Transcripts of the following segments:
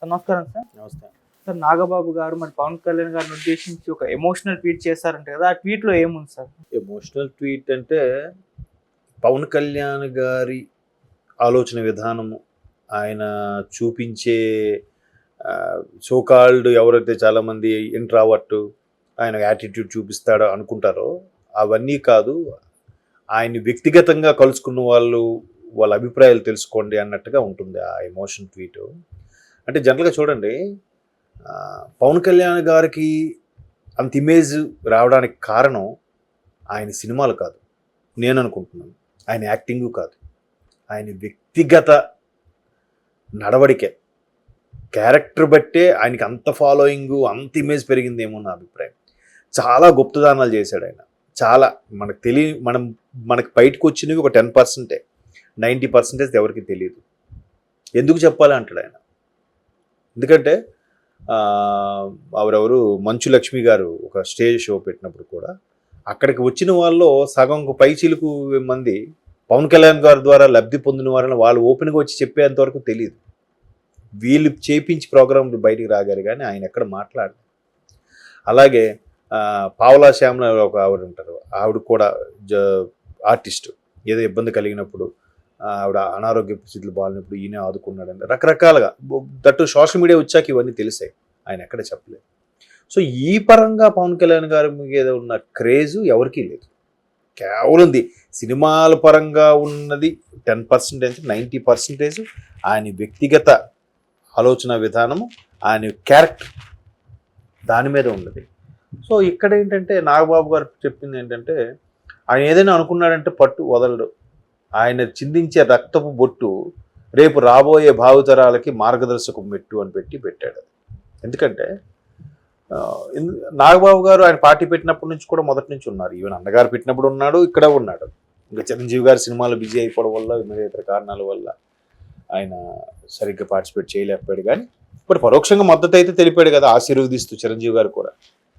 Sir నమస్కారం sir. నమస్తే. Sir Nagababu గారు మరి పవన్ కళ్యాణ్ గారిని ఉద్దేశించి ఒక ఎమోషనల్ ట్వీట్ చేశారంట కదా, ఆ ట్వీట్లో ఏముంది సార్? ఎమోషనల్ ట్వీట్ అంటే పవన్ కళ్యాణ్ గారి ఆలోచన విధానము, ఆయన చూపించే సోకాల్డ్ ఎవరైతే చాలామంది ఇంట్రావర్ట్ ఆయన యాటిట్యూడ్ చూపిస్తాడో అనుకుంటారో అవన్నీ కాదు. ఆయన్ని వ్యక్తిగతంగా కలుసుకున్న వాళ్ళ అభిప్రాయాలు తెలుసుకోండి అన్నట్టుగా ఉంటుంది ఆ ఎమోషన్ ట్వీట్. అంటే జనరల్గా చూడండి, పవన్ కళ్యాణ్ గారికి అంత ఇమేజ్ రావడానికి కారణం ఆయన సినిమాలు కాదు, నేను అనుకుంటున్నాను. ఆయన యాక్టింగు కాదు, ఆయన వ్యక్తిగత నడవడికే, క్యారెక్టర్ బట్టే ఆయనకి అంత ఫాలోయింగు, అంత ఇమేజ్ పెరిగిందేమో నా అభిప్రాయం. చాలా గుప్తదానాలు చేశాడు ఆయన. చాలా మనకు బయటకు వచ్చినవి ఒక 10%, 90% ఎవరికి తెలియదు. ఎందుకు చెప్పాలి అంటాడు ఆయన. ఎందుకంటే ఎవరెవరు మంచు లక్ష్మి గారు ఒక స్టేజ్ షో పెట్టినప్పుడు కూడా అక్కడికి వచ్చిన వాళ్ళలో సగం పైచీలకు మంది పవన్ కళ్యాణ్ గారి ద్వారా లబ్ధి పొందిన వారని వాళ్ళు ఓపెన్గా వచ్చి చెప్పేంత వరకు తెలియదు. వీళ్ళు చేపించి ప్రోగ్రాంలు బయటికి రాగారు కానీ ఆయన ఎక్కడ మాట్లాడరు. అలాగే పావలా శ్యామల ఒక ఆవిడ ఉంటారు, ఆవిడ కూడా ఆర్టిస్ట్. ఏదో ఇబ్బంది కలిగినప్పుడు ఆవిడ అనారోగ్య పరిస్థితులు బాగాలినప్పుడు ఈయన ఆదుకున్నాడండి, రకరకాలుగా. దట్టు సోషల్ మీడియా వచ్చాక ఇవన్నీ తెలిసాయి, ఆయన ఎక్కడ చెప్పలేదు. సో ఈ పరంగా పవన్ కళ్యాణ్ గారి మీద ఉన్న క్రేజు ఎవరికీ లేదు. కేవలం సినిమాల పరంగా ఉన్నది 10% అంటే 90% ఆయన వ్యక్తిగత ఆలోచన విధానము, ఆయన క్యారెక్టర్, దాని మీద ఉన్నది. సో ఇక్కడ ఏంటంటే నాగబాబు గారు చెప్పింది ఏంటంటే, ఆయన ఏదైనా అనుకున్నాడంటే పట్టు వదలడు. ఆయన చిందించే రక్తపు బొట్టు రేపు రాబోయే భావితరాలకి మార్గదర్శకం అని పెట్టాడు. ఎందుకంటే నాగబాబు గారు ఆయన పార్టీ పెట్టినప్పటి నుంచి కూడా మొదటి నుంచి ఉన్నారు. ఈవెన్ అన్నగారు పెట్టినప్పుడు ఉన్నాడు, ఇక్కడ ఉన్నాడు. ఇంకా చిరంజీవి గారి సినిమాలు బిజీ అయిపోవడం వల్ల, ఇతర కారణాల వల్ల ఆయన సరిగ్గా పార్టిసిపేట్ చేయలేకపోయాడు. కానీ ఇప్పుడు పరోక్షంగా మద్దతు అయితే తెలిపాడు కదా, ఆశీర్వదిస్తూ చిరంజీవి గారు కూడా.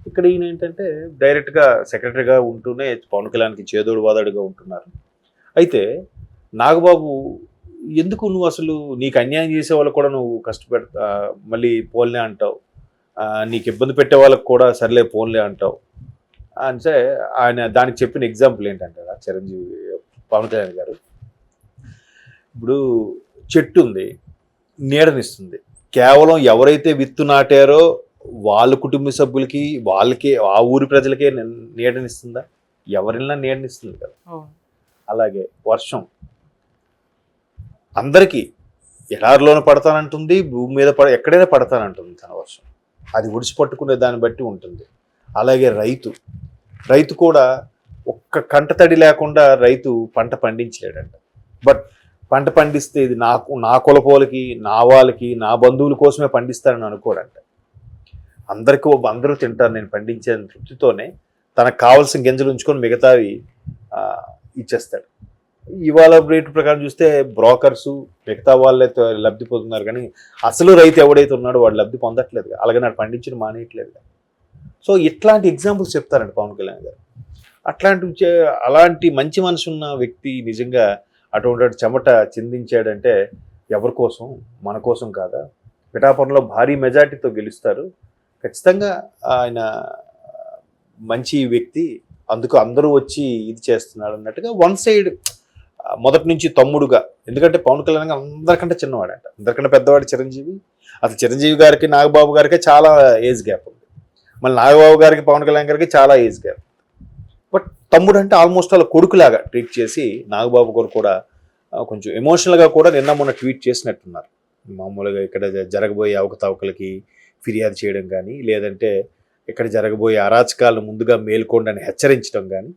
ఇక్కడ ఈయన ఏంటంటే డైరెక్ట్గా సెక్రటరీగా ఉంటూనే పవన్ కళ్యాణ్కి చేదోడు వాదోడుగా ఉంటున్నారు. అయితే నాగబాబు, ఎందుకు నువ్వు అసలు నీకు అన్యాయం చేసే వాళ్ళకు కూడా నువ్వు కష్టపెడతా మళ్ళీ పోన్లే అంటావు, నీకు ఇబ్బంది పెట్టే వాళ్ళకు కూడా సర్లే పోన్లే అంటావు అంటే, ఆయన దానికి చెప్పిన ఎగ్జాంపుల్ ఏంటంటే చిరంజీవి పవన్ కళ్యాణ్ గారు, ఇప్పుడు చెట్టు ఉంది, నీడనిస్తుంది. కేవలం ఎవరైతే విత్తు నాటారో వాళ్ళ కుటుంబ సభ్యులకి, వాళ్ళకి, ఆ ఊరి ప్రజలకే నీడనిస్తుందా? ఎవరినా నీడనిస్తుంది కదా. అలాగే వర్షం అందరికీ ఎడారిలోనే పడతానంటుంది, భూమి మీద ఎక్కడైనా పడతానంటుంది తన వర్షం. అది ఒడిసి పట్టుకునే దాన్ని బట్టి ఉంటుంది. అలాగే రైతు కూడా ఒక్క కంటతడి లేకుండా రైతు పంట పండించలేడంట. బట్ పంట పండిస్తే ఇది నా కులపోలకి, నా వాళ్ళకి, నా బంధువుల కోసమే పండిస్తానని అనుకోడంట. అందరూ తింటారు నేను పండించే తృప్తితోనే తనకు కావాల్సిన గింజలు ఉంచుకొని మిగతావి ఇచ్చేస్తాడు. ఇవాళ రేటు ప్రకారం చూస్తే బ్రోకర్సు మిగతా వాళ్ళే లబ్ధి పొందుతున్నారు, కానీ అసలు రైతు ఎవడైతే ఉన్నాడో వాడు లబ్ధి పొందట్లేదు. అలాగే నాడు పండించిన మానేయట్లేదు. సో ఇట్లాంటి ఎగ్జాంపుల్స్ చెప్తారండి పవన్ కళ్యాణ్ గారు. అలాంటి మంచి మనసు ఉన్న వ్యక్తి నిజంగా అటువంటి చెమట చిందించాడంటే ఎవరి కోసం? మన కోసం కాదా? పిఠాపురంలో భారీ మెజార్టీతో గెలుస్తారు ఖచ్చితంగా. ఆయన మంచి వ్యక్తి, అందుకు అందరూ వచ్చి ఇది చేస్తున్నాడు అన్నట్టుగా వన్ సైడ్ మొదటి నుంచి తమ్ముడుగా. ఎందుకంటే పవన్ కళ్యాణ్ అందరికంటే చిన్నవాడంట, అందరికంటే పెద్దవాడు చిరంజీవి. అసలు చిరంజీవి గారికి నాగబాబు గారికి చాలా ఏజ్ గ్యాప్ ఉంది, మళ్ళీ నాగబాబు గారికి పవన్ కళ్యాణ్ గారికి చాలా ఏజ్ గ్యాప్. బట్ తమ్ముడు అంటే ఆల్మోస్ట్ అలా కొడుకులాగా ట్రీట్ చేసి నాగబాబు గారు కూడా కొంచెం ఎమోషనల్గా కూడా నిన్న మొన్న ట్వీట్ చేసినట్టున్నారు. మామూలుగా ఇక్కడ జరగబోయే అవకతవకలకి ఫిర్యాదు చేయడం కానీ, లేదంటే ఇక్కడ జరగబోయే అరాచకాలను ముందుగా మేల్కోండి అని హెచ్చరించడం కానీ,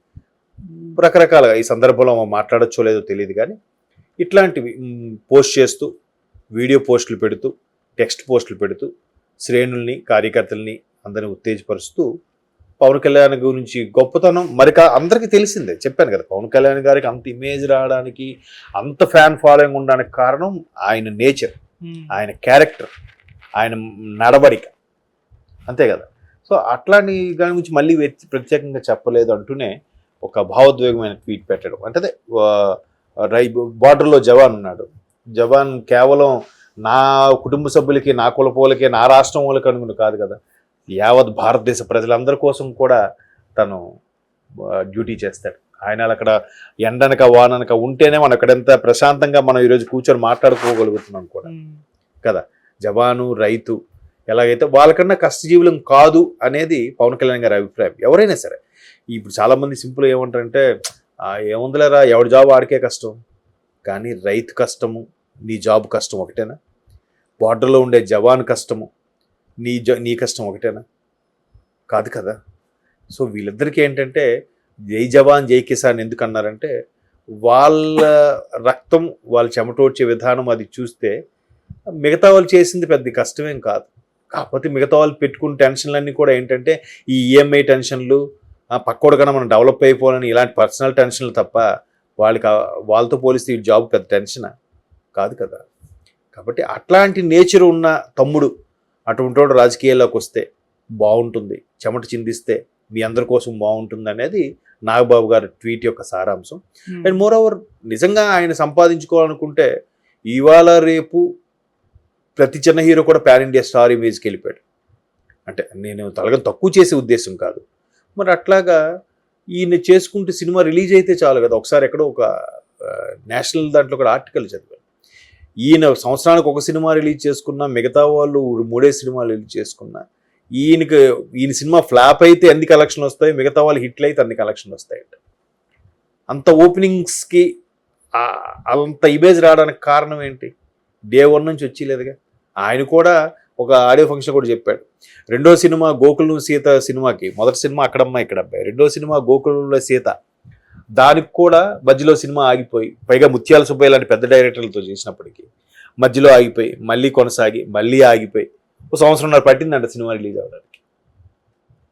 రకరకాలుగా ఈ సందర్భంలో మాట్లాడచ్చో లేదో తెలియదు కానీ ఇట్లాంటివి పోస్ట్ చేస్తూ, వీడియో పోస్టులు పెడుతూ, టెక్స్ట్ పోస్టులు పెడుతూ శ్రేణుల్ని, కార్యకర్తల్ని అందరినీ ఉత్తేజపరుస్తూ పవన్ కళ్యాణ్ గురించి గొప్పతనం మరి అందరికీ తెలిసిందే. చెప్పాను కదా, పవన్ కళ్యాణ్ గారికి అంత ఇమేజ్ రావడానికి, అంత ఫ్యాన్ ఫాలోయింగ్ ఉండడానికి కారణం ఆయన నేచర్, ఆయన క్యారెక్టర్, ఆయన నడవడిక, అంతే కదా. సో అట్లాంటి దాని గురించి మళ్ళీ ప్రత్యేకంగా చెప్పలేదు అంటూనే ఒక భావోద్వేగమైన ట్వీట్ పెట్టడం. అంటే బార్డర్లో జవాన్ ఉన్నాడు, జవాన్ కేవలం నా కుటుంబ సభ్యులకి, నా కులపోలకి, నా రాష్ట్రం వాళ్ళకి అనుకుని కాదు కదా, యావత్ భారతదేశ ప్రజలందరి కోసం కూడా తను డ్యూటీ చేస్తాడు. ఆయన అక్కడ ఎండనక వాననక ఉంటేనే మనం అక్కడంత ప్రశాంతంగా మనం ఈరోజు కూర్చొని మాట్లాడుకోగలుగుతున్నాం కూడా కదా. జవాను, రైతు ఎలాగైతే వాళ్ళకన్నా కష్టజీవులం కాదు అనేది పవన్ కళ్యాణ్ గారి అభిప్రాయం. ఎవరైనా సరే ఇప్పుడు చాలామంది సింపుల్ ఏమంటారంటే ఏముందిలేరా ఎవడి జాబ్ ఆడికే కష్టం, కానీ రైతు కష్టము నీ జాబ్ కష్టం ఒకటేనా? బార్డర్లో ఉండే జవాన్ కష్టము నీ కష్టం ఒకటేనా? కాదు కదా. సో వీళ్ళిద్దరికీ ఏంటంటే జై జవాన్ జై కిసాన్ ఎందుకు అన్నారంటే వాళ్ళ రక్తం వాళ్ళు చెమటోడ్చే విధానం అది చూస్తే మిగతా వాళ్ళు చేసింది పెద్ద కష్టమేం కాదు. కాకపోతే మిగతా వాళ్ళు పెట్టుకున్న టెన్షన్లన్నీ కూడా ఏంటంటే ఈ ఈఎంఐ టెన్షన్లు, పక్కోడు కన్నా మనం డెవలప్ అయిపోవాలని ఇలాంటి పర్సనల్ టెన్షన్లు తప్ప వాళ్ళతో పోలిస్తే ఈ జాబ్ పెద్ద టెన్షనా? కాదు కదా. కాబట్టి అట్లాంటి నేచర్ ఉన్న తమ్ముడు అటువంటి వాడు రాజకీయాల్లోకి వస్తే బాగుంటుంది, చెమట చిందిస్తే మీ అందరి కోసం బాగుంటుంది అనేది నాగబాబు గారి ట్వీట్ యొక్క సారాంశం. అండ్ మోర్ ఓవర్ నిజంగా ఆయన సంపాదించుకోవాలనుకుంటే ఇవాళ రేపు ప్రతి చిన్న హీరో కూడా పాన్ ఇండియా స్టార్ ఇమేజ్కి వెళ్ళిపోయాడు. అంటే నేను తక్కువ చేసే ఉద్దేశం కాదు. మరి అట్లాగా ఈయన చేసుకుంటే సినిమా రిలీజ్ అయితే చాలు కదా. ఒకసారి ఎక్కడో ఒక నేషనల్ దాంట్లో ఒక ఆర్టికల్ చదివాను, ఈయన సంవత్సరానికి ఒక సినిమా రిలీజ్ చేసుకున్నా, మిగతా వాళ్ళు 3 సినిమాలు రిలీజ్ చేసుకున్నా, ఈయన సినిమా ఫ్లాప్ అయితే ఎన్ని కలెక్షన్లు వస్తాయి, మిగతా వాళ్ళు హిట్లు అయితే అన్ని కలెక్షన్లు వస్తాయంట. అంత ఓపెనింగ్స్కి అంత ఇమేజ్ రావడానికి కారణం ఏంటి? డే 1 నుంచి వచ్చేలేదుగా. ఆయన కూడా ఒక ఆడియో ఫంక్షన్ కూడా చెప్పాడు, రెండో సినిమా గోకులం సీత సినిమాకి, మొదటి సినిమా అక్కడమ్మ ఇక్కడ అబ్బాయి, రెండో సినిమా గోకులంలో సీత, దానికి కూడా మధ్యలో సినిమా ఆగిపోయి, పైగా ముత్యాల సుబ్బయ్య లాంటి పెద్ద డైరెక్టర్లతో చేసినప్పటికీ మధ్యలో ఆగిపోయి, మళ్ళీ కొనసాగి, మళ్ళీ ఆగిపోయి 1 సంవత్సరంన్నర పట్టిందంట సినిమా రిలీజ్ అవ్వడానికి.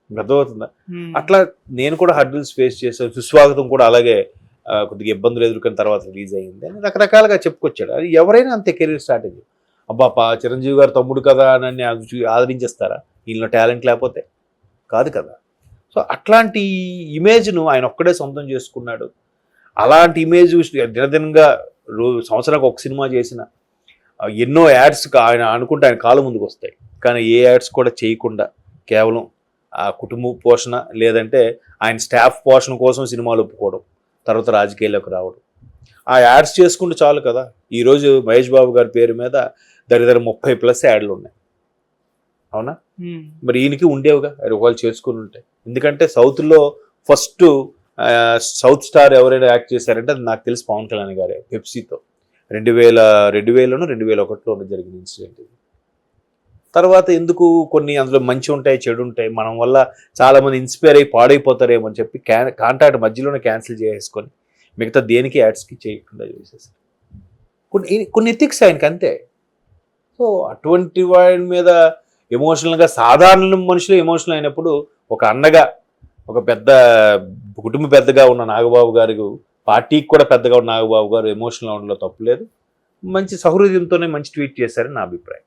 అర్థమవుతుందా? అట్లా నేను కూడా హర్డిల్స్ ఫేస్ చేశాను. సుస్వాగతం కూడా అలాగే కొద్దిగా ఇబ్బందులు ఎదుర్కొన్న తర్వాత రిలీజ్ అయ్యింది అని రకరకాలుగా చెప్పుకొచ్చాడు. అది ఎవరైనా అంతే కెరీర్ స్ట్రాటజీ. అబ్బా చిరంజీవి గారు తమ్ముడు కదా అని ఆదరించేస్తారా వీళ్ళ టాలెంట్ లేకపోతే? కాదు కదా. సో అట్లాంటి ఇమేజ్ను ఆయన ఒక్కడే సొంతం చేసుకున్నాడు. అలాంటి ఇమేజ్ దినదినంగా సంవత్సరానికి ఒక సినిమా చేసిన ఎన్నో యాడ్స్ ఆయన అనుకుంటే ఆయన కాలు ముందుకు వస్తాయి, కానీ ఏ యాడ్స్ కూడా చేయకుండా కేవలం ఆ కుటుంబ పోషణ లేదంటే ఆయన స్టాఫ్ పోషణ కోసం సినిమాలు ఒప్పుకోవడం, తర్వాత రాజకీయాల్లోకి రావడం, ఆ యాడ్స్ చేసుకుంటే చాలు కదా. ఈరోజు మహేష్ బాబు గారి పేరు మీద దరిదర 30+ యాడ్లు ఉన్నాయి, అవునా? మరి ఈయనకి ఉండేవిగా ఒకవేళ చేసుకుని ఉంటే. ఎందుకంటే సౌత్లో ఫస్ట్ సౌత్ స్టార్ ఎవరైనా యాక్ట్ చేశారంటే అది నాకు తెలిసి పవన్ కళ్యాణ్ గారే, పెప్సీతో 2000లోనో 2001లోనో జరిగిన ఇన్సిడెంట్ ఇది. తర్వాత ఎందుకు కొన్ని అందులో మంచి ఉంటాయి, చెడు ఉంటాయి, మనం వల్ల చాలామంది ఇన్స్పైర్ అయ్యి పాడైపోతారేమో అని చెప్పి కాంట్రాక్ట్ మధ్యలోనే క్యాన్సిల్ చేసుకొని మిగతా దేనికి యాడ్స్కి చేయకుండా చేసేసారు. కొన్ని ఎథిక్స్ ఆయనకి అంతే. సో అటువంటి వాడి మీద ఎమోషనల్గా, సాధారణ మనుషులు ఎమోషనల్ అయినప్పుడు ఒక అన్నగా, ఒక పెద్ద కుటుంబ పెద్దగా ఉన్న నాగబాబు గారు, పార్టీకి కూడా పెద్దగా ఉన్న నాగబాబు గారు ఎమోషనల్ ఉండడంలో తప్పు లేదు. మంచి సహృదయంతోనే మంచి ట్వీట్ చేశారని నా అభిప్రాయం.